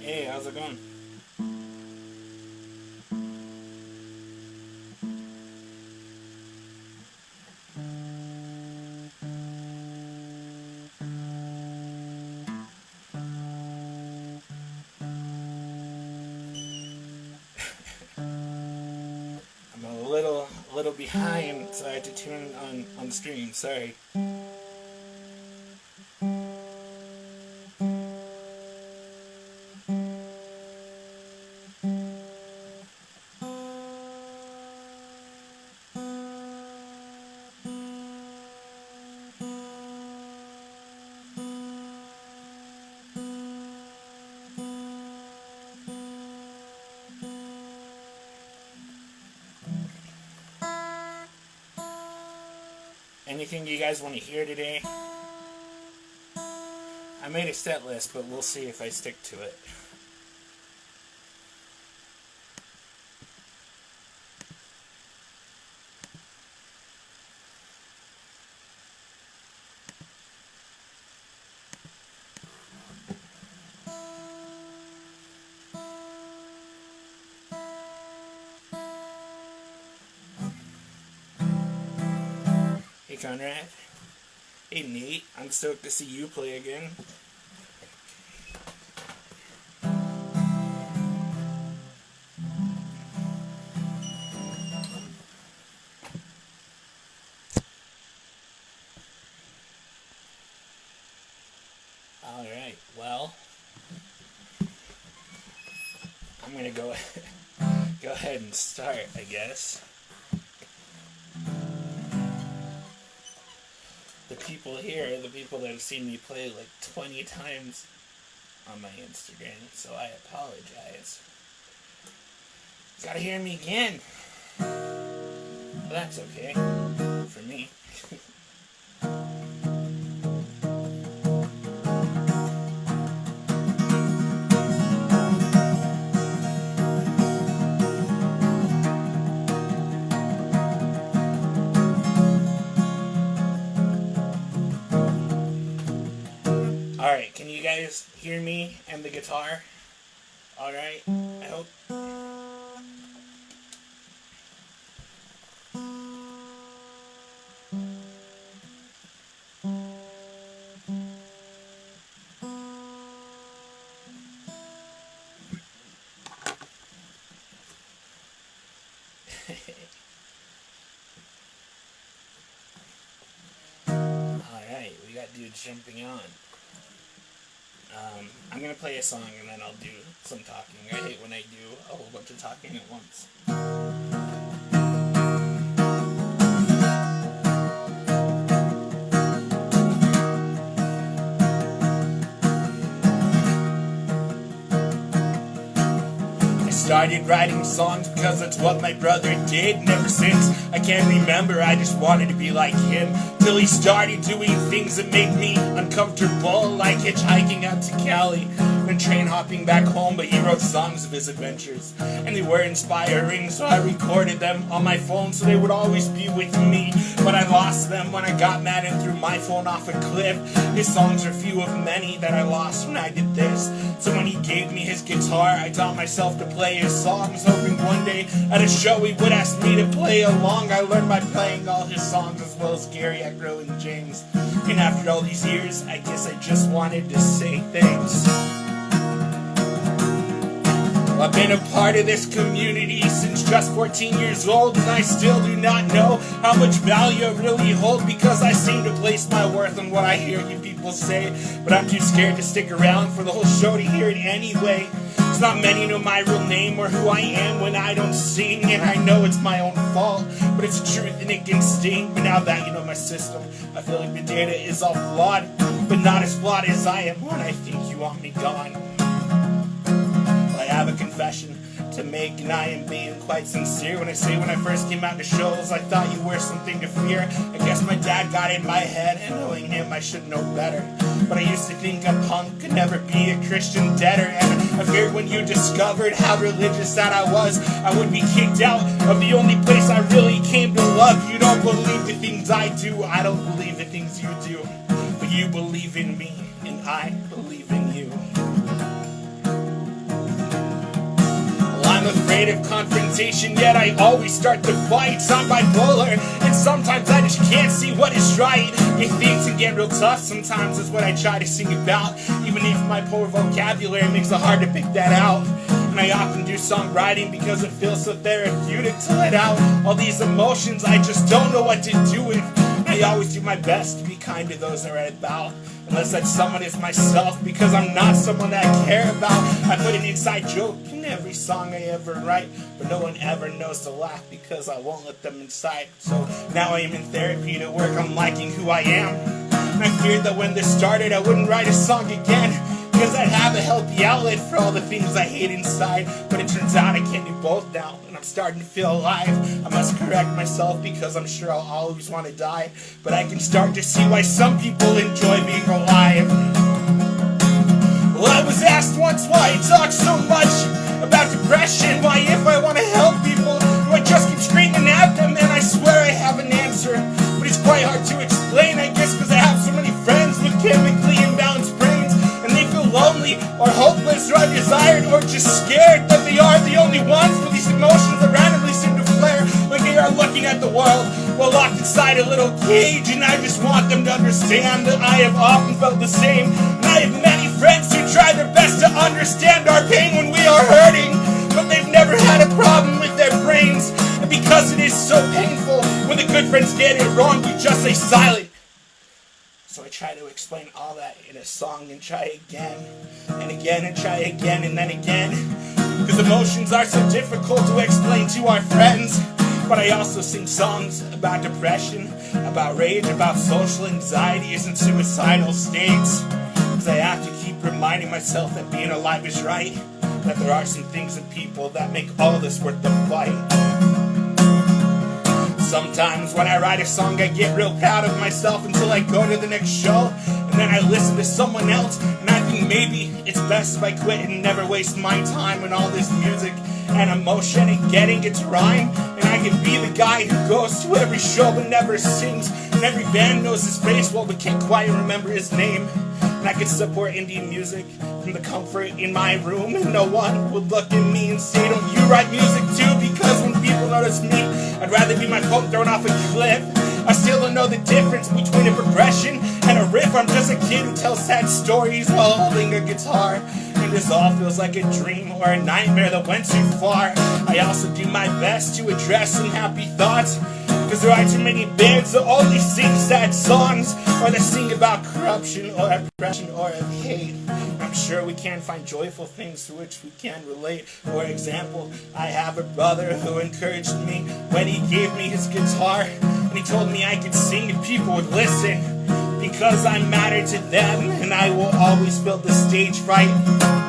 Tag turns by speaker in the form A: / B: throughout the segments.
A: Hey, how's it going? I'm a little behind, so I had to tune on stream. Sorry. Anything you guys want to hear today? I made a set list, but we'll see if I stick to it. Hey Conrad. Hey Nate. I'm stoked to see you play again. Alright, well, I'm gonna go ahead and start, I guess. The people here, the people that have seen me play like 20 times on my Instagram, so I apologize. Gotta hear me again. But that's okay, for me. Alright, can you guys hear me and the guitar? Alright, I hope. Alright, we got dudes jumping on. I'm gonna play a song and then I'll do some talking. I hate when I do a whole bunch of talking at once. I started writing songs because that's what my brother did. And ever since I can't remember, I just wanted to be like him. Till he started doing things that made me uncomfortable, like hitchhiking out to Cali and train hopping back home. But he wrote songs of his adventures and they were inspiring, so I recorded them on my phone so they would always be with me. But I lost them when I got mad and threw my phone off a cliff. His songs are few of many that I lost when I did this. So when he gave me his guitar, I taught myself to play his songs, hoping one day at a show he would ask me to play along. I learned by playing all his songs as well as Gary, Ackrow, and James. And after all these years, I guess I just wanted to say thanks. I've been a part of this community since just 14 years old, and I still do not know how much value I really hold, because I seem to place my worth on what I hear you people say. But I'm too scared to stick around for the whole show to hear it anyway. It's not many know my real name or who I am when I don't sing, and I know it's my own fault, but it's the truth and it can sting. But now that you know my system, I feel like the data is all flawed, but not as flawed as I am when I think you want me gone. I have a confession to make, and I am being quite sincere when I say when I first came out to shows, I thought you were something to fear. I guess my dad got in my head, and knowing him, I should know better. But I used to think a punk could never be a Christian debtor, and I feared when you discovered how religious that I was, I would be kicked out of the only place I really came to love. You don't believe the things I do, I don't believe the things you do, but you believe in me, and I believe in you. I'm afraid of confrontation, yet I always start the fights. I'm bipolar, and sometimes I just can't see what is right. If things can get real tough, sometimes is what I try to sing about. Even if my poor vocabulary makes it hard to pick that out. And I often do songwriting because it feels so therapeutic to let out all these emotions I just don't know what to do with. I always do my best to be kind to those I write about, unless that someone is myself, because I'm not someone that I care about. I put an inside joke in every song I ever write, but no one ever knows to laugh because I won't let them inside. So now I am in therapy to work on liking who I am. And I feared that when this started I wouldn't write a song again, because I'd have a healthy outlet for all the things I hate inside. But it turns out I can't do both now, and I'm starting to feel alive. I must correct myself because I'm sure I'll always want to die, but I can start to see why some people enjoy being alive. Well, I was asked once why I talk so much about depression. Why, if I want to help people, do I just keep screaming at them? And I swear I have an answer, but it's quite hard to explain, I guess, because I have so many friends with chemically imbalanced brains, and they feel lonely or hopeless or undesired or just scared that they are the only ones with these emotions that randomly seem to flare when they are looking at the world while locked inside a little cage. And I just want them to understand that I have often felt the same, and I have many friends who try their best to understand our pain when we are hurting, but they've never had a problem with their brains. And because it is so painful when the good friends get it wrong, we just stay silent. So I try to explain all that in a song and try again and again and try again and then again, because emotions are so difficult to explain to our friends. But I also sing songs about depression, about rage, about social anxieties and suicidal states, because I have to keep reminding myself that being alive is right, that there are some things and people that make all this worth the fight. Sometimes when I write a song I get real proud of myself until I go to the next show, and then I listen to someone else and I think maybe it's best if I quit and never waste my time on all this music and emotion and getting it to rhyme. And I can be the guy who goes to every show but never sings, and every band knows his face well but can't quite remember his name. And I can support indie music from the comfort in my room, and no one would look at me and say, don't you write music too? Because when people notice me, I'd rather be my phone thrown off a cliff. I still don't know the difference between a progression and a riff. I'm just a kid who tells sad stories while holding a guitar, and this all feels like a dream or a nightmare that went too far. I also do my best to address some happy thoughts, because there are too many bands that only sing sad songs, or that sing about corruption or oppression or of hate. I'm sure we can find joyful things to which we can relate. For example, I have a brother who encouraged me when he gave me his guitar, and he told me I could sing and people would listen, because I matter to them, and I will always feel the stage fright.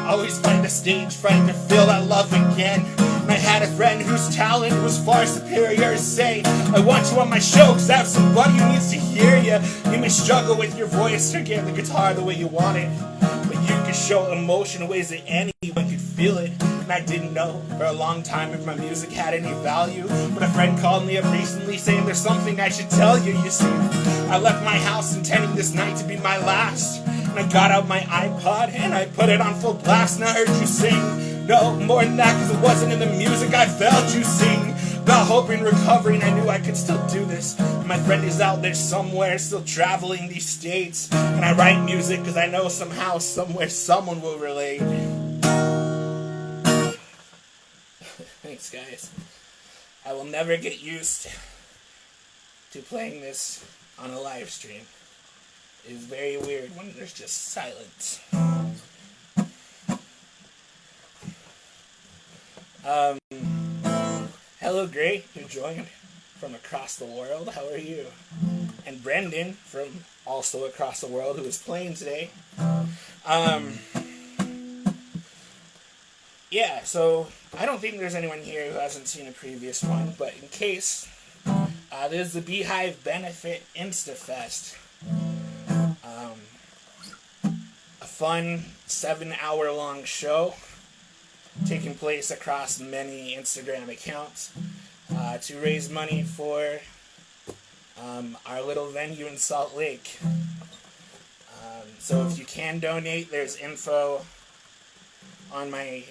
A: Always find the stage fright to feel that love again. And I had a friend whose talent was far superior to say, I want you on my show because I have somebody who needs to hear you. You may struggle with your voice or get the guitar the way you want it, but you can show emotion in ways that anyone could feel it. And I didn't know for a long time if my music had any value, but a friend called me up recently saying there's something I should tell you. You see, I left my house intending this night to be my last, and I got out my iPod and I put it on full blast, and I heard you sing. No, more than that, because it wasn't in the music, I felt you sing about hope and recovery, and I knew I could still do this. My friend is out there somewhere, still traveling these states, and I write music because I know somehow, somewhere, someone will relate. Thanks, guys. I will never get used to playing this on a live stream. It is very weird when there's just silence. Hello, Gray, who joined from across the world. How are you? And Brendan from also across the world, who is playing today. Yeah, so I don't think there's anyone here who hasn't seen a previous one, but in case, there's the Beehive Benefit InstaFest. A fun 7-hour-long show taking place across many Instagram accounts to raise money for our little venue in Salt Lake. So if you can donate, there's info on my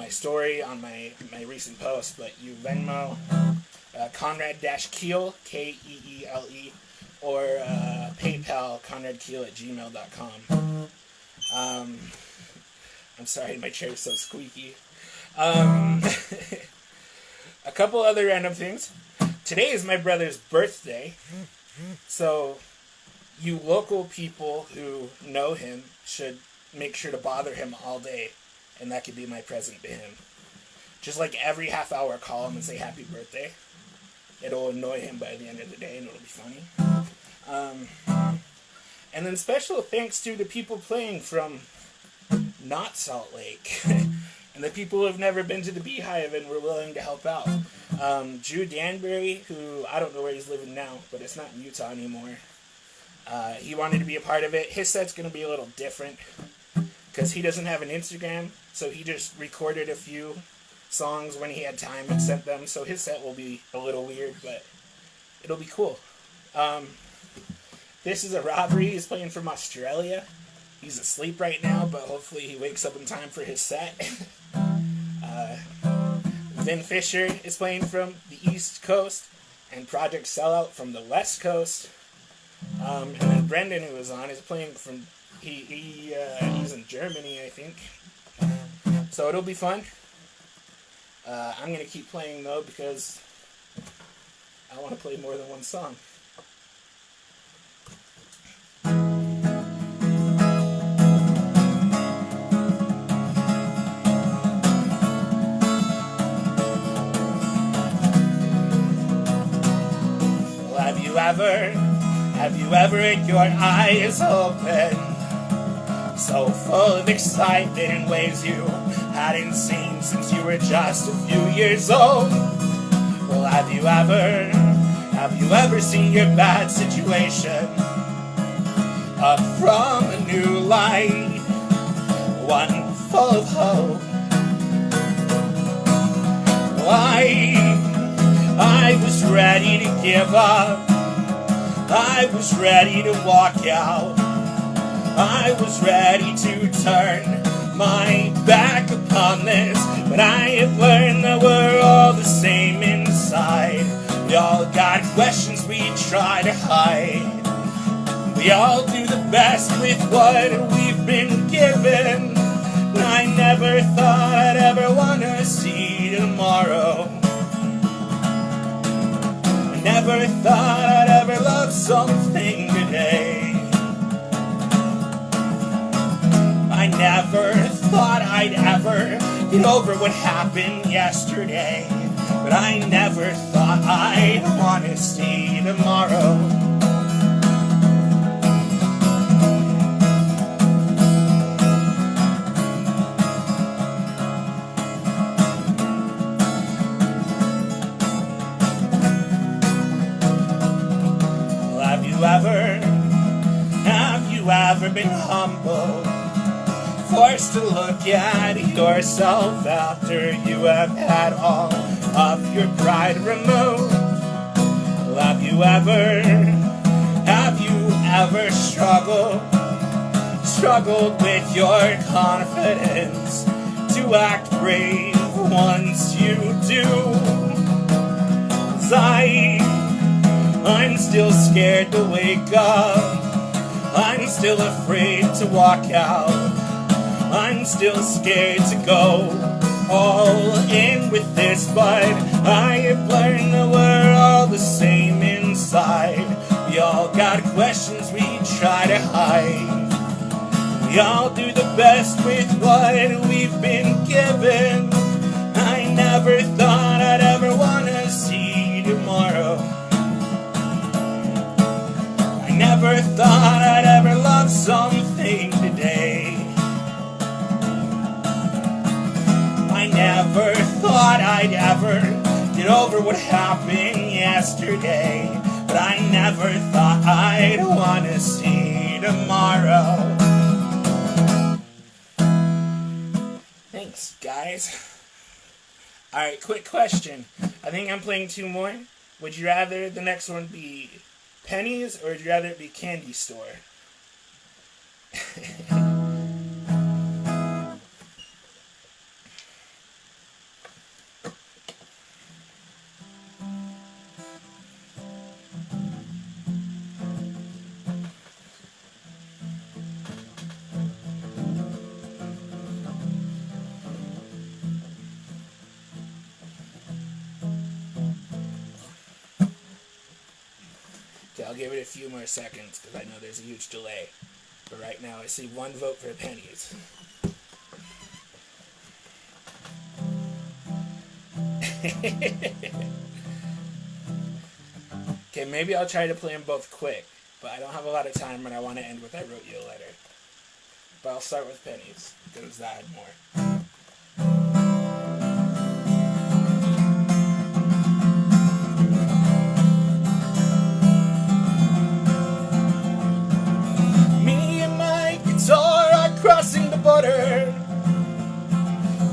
A: story on my recent post, but you Venmo Conrad-Keel, Keele, or PayPal conradkeel@gmail.com. I'm sorry, my chair is so squeaky. A couple other random things. Today is my brother's birthday, so you local people who know him should make sure to bother him all day, and that could be my present to him. Just like every half hour, call him and say happy birthday. It'll annoy him by the end of the day, and it'll be funny. And then special thanks to the people playing from not Salt Lake, and the people who have never been to the Beehive and were willing to help out. Drew Danbury, who I don't know where he's living now, but it's not in Utah anymore. He wanted to be a part of it. His set's going to be a little different because he doesn't have an Instagram, so he just recorded a few songs when he had time and sent them. So his set will be a little weird, but it'll be cool. This is a robbery. He's playing from Australia. He's asleep right now, but hopefully he wakes up in time for his set. Vin Fisher is playing from the East Coast, and Project Sellout from the West Coast. And then Brendan, who was on, is playing from he's in Germany, I think. So it'll be fun. I'm gonna keep playing though because I want to play more than one song. Have you ever had your eyes open, so full of excitement in ways you hadn't seen since you were just a few years old? Well, have you ever seen your bad situation up from a new light, one full of hope? I was ready to give up. I was ready to walk out. I was ready to turn my back upon this. But I have learned that we're all the same inside. We all got questions we try to hide. We all do the best with what we've been given. But I never thought I'd ever want to see tomorrow. Never thought I'd ever love something today. I never thought I'd ever get over what happened yesterday. But I never thought I'd want to see tomorrow. Have you ever been humble, forced to look at yourself after you have had all of your pride removed? Have you ever struggled with your confidence to act brave once you do? 'Cause I'm still scared to wake up. I'm still afraid to walk out. I'm still scared to go all in with this, but I have learned that we're all the same inside. We all got questions we try to hide. We all do the best with what we've been given. I never thought I'd ever want to see tomorrow. Never thought I'd ever love something today. I never thought I'd ever get over what happened yesterday. But I never thought I'd want to see tomorrow. Thanks, guys. Alright, quick question. I think I'm playing two more. Would you rather the next one be pennies, or would you rather it be candy store? I'll give it a few more seconds because I know there's a huge delay. But right now I see one vote for pennies. Okay, maybe I'll try to play them both quick, but I don't have a lot of time and I want to end with I wrote you a letter. But I'll start with pennies, because that had more. Me and my guitar are crossing the border.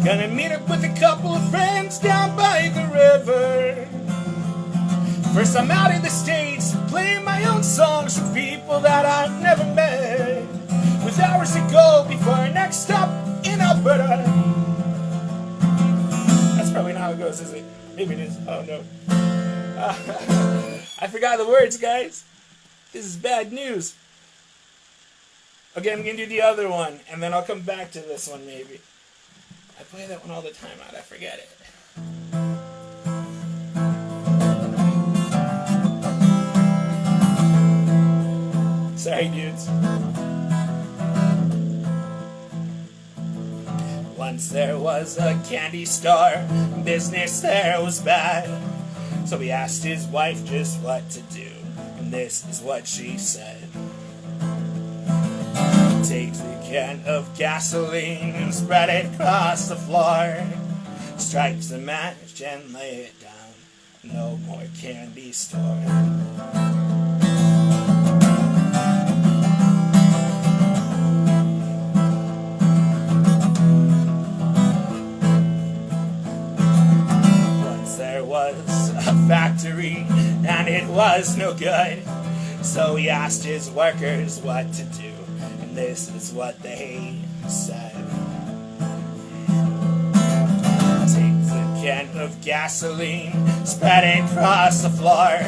A: Gonna meet up with a couple of friends down by the river. First I'm out in the States, playing my own songs for people that I've never met. With hours to go before our next stop in Alberta. That's probably not how it goes, is it? Maybe it is. Oh no. I forgot the words, guys. This is bad news. Okay, I'm gonna do the other one, and then I'll come back to this one maybe. I play that one all the time, how'd I forget it? Sorry, dudes. Once there was a candy store, business there was bad. So he asked his wife just what to do, and this is what she said. Take the can of gasoline and spread it across the floor. Strike the match and lay it down. No more candy store. Was a factory and it was no good, so he asked his workers what to do, and this is what they said. Take the can of gasoline, spread it across the floor,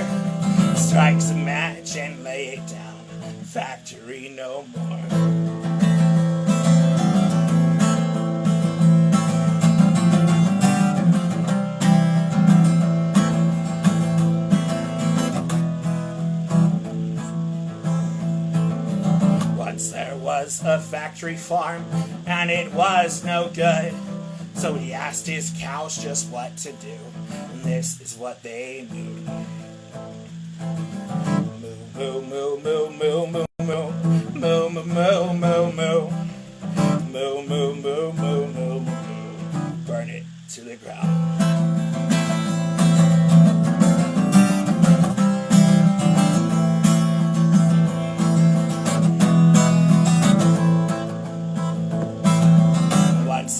A: strike a match and lay it down. Factory no more. There was a factory farm and it was no good, so he asked his cows just what to do, and this is what they moved. Moo, moo, moo, moo, moo, moo, moo, moo, moo, moo, moo, moo, moo, moo, moo, moo, burn it to the ground.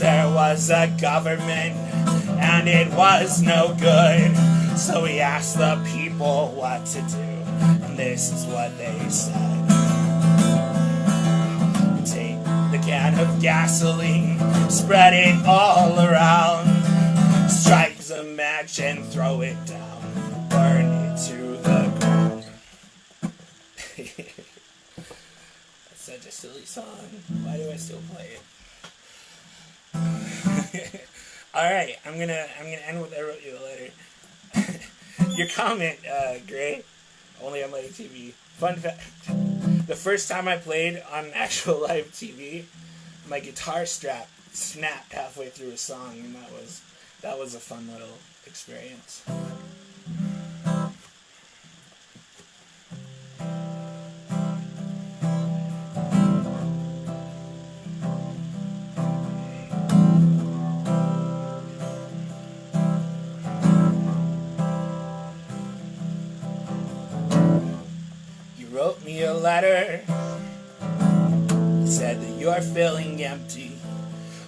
A: There was a government and it was no good, so he asked the people what to do, and this is what they said. Take the can of gasoline, spread it all around, strike the match and throw it down, burn it to the ground. That's such a silly song. Why do I still play it? Alright, I'm gonna end with I wrote you a letter. Your comment, Gray, only on live TV. Fun fact, the first time I played on actual live TV, my guitar strap snapped halfway through a song, and that was a fun little experience. Wrote me a letter, said that you're feeling empty,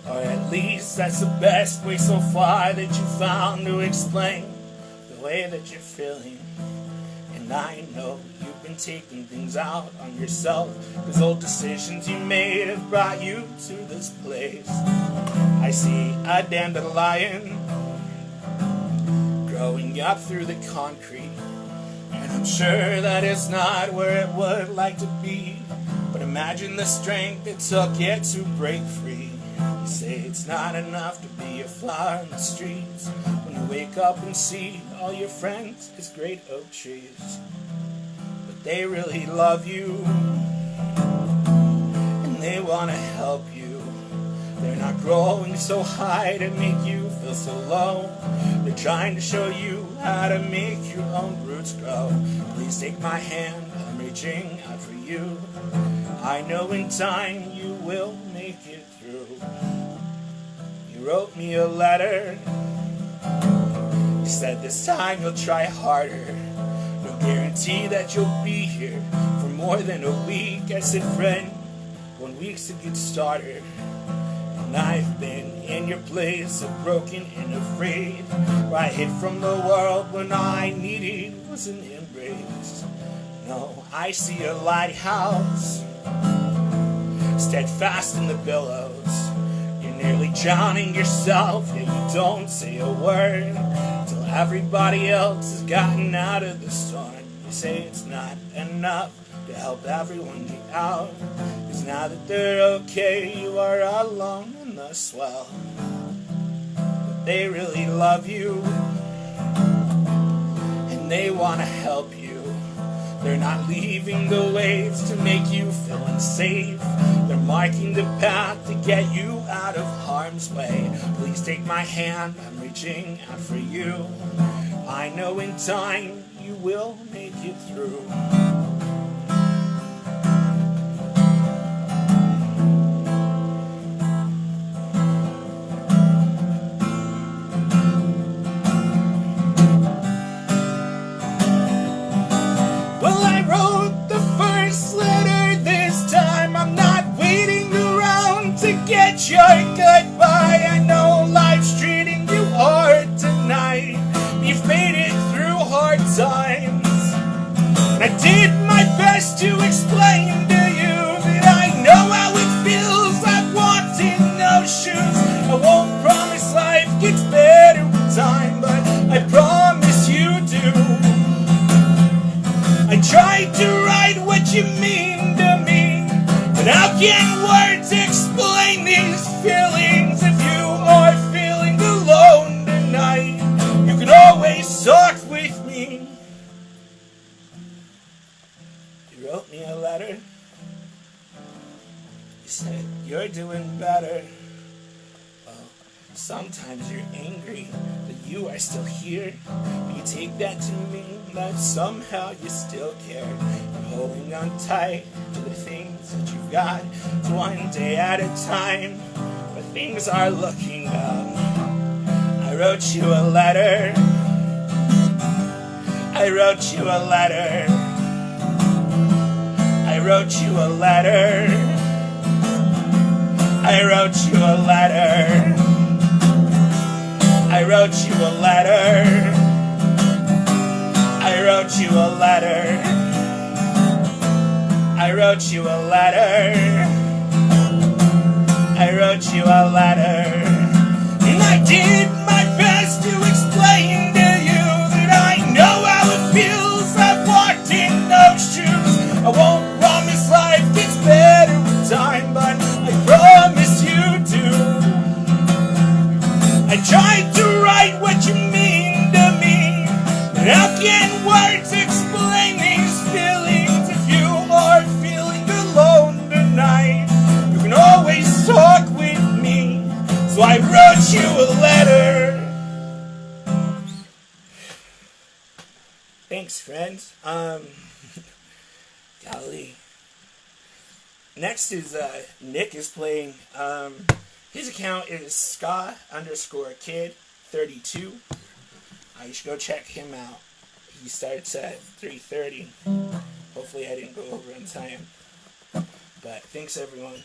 A: or at least that's the best way so far that you found to explain the way that you're feeling. And I know you've been taking things out on yourself, cause old decisions you made have brought you to this place. I see a dandelion growing up through the concrete, and I'm sure that it's not where it would like to be. But imagine the strength it took it to break free. You say it's not enough to be a flower in the streets, when you wake up and see all your friends as great oak trees. But They really love you, and they want to help you. They're not growing so high to make you feel so low. They're trying to show you how to make your own roots grow. Please take my hand, I'm reaching out for you. I know in time you will make it through. You wrote me a letter. You said this time you'll try harder. No guarantee that you'll be here for more than a week. I said, friend, 1 week's to get started. And I've been in your place, so broken and afraid, where I hid from the world when all I needed was an embrace. No, I see a lighthouse, steadfast in the billows. You're nearly drowning yourself, yet you don't say a word, till everybody else has gotten out of the storm. You say it's not enough to help everyone get out, 'cause now that they're okay, you are alone in the swell. But they really love you, and they want to help you. They're not leaving the waves to make you feel unsafe. They're marking the path to get you out of harm's way. Please take my hand, I'm reaching out for you. I know in time you will make it through. Well, I wrote the first letter this time. I'm not waiting around to get your goodbye. I know life's treating you hard tonight. You've made it through hard times, and I did my best to explain to you that I know how it feels like walking no shoes. I won't promise life gets better with time, but I promise you do. I tried to write what you mean to me, but how can words explain these feelings? If you are feeling alone tonight, you can always talk with me. You wrote me a letter. You said you're doing better. Well, sometimes you're angry that you are still here, but you take that to mean that somehow you still care. You're holding on tight to the things that you've got. It's one day at a time, but things are looking up. I wrote you a letter. I wrote you a letter. I wrote you a letter. I wrote you a letter. I wrote you a letter. I wrote you a letter. I wrote you a letter. I wrote you a letter. And I did my best to explain to you that I know how it feels. I've walked in those shoes. I won't promise life gets better with time, but I promise you do. I tried to write what you mean to me, but how can words explain these feelings? If you are feeling alone tonight, you can always talk with me. So I wrote you a letter. Thanks, friends. Golly. Next is Nick is playing. His account is ska_kid32. You should go check him out. He starts at 3:30. Hopefully I didn't go over on time. But thanks everyone.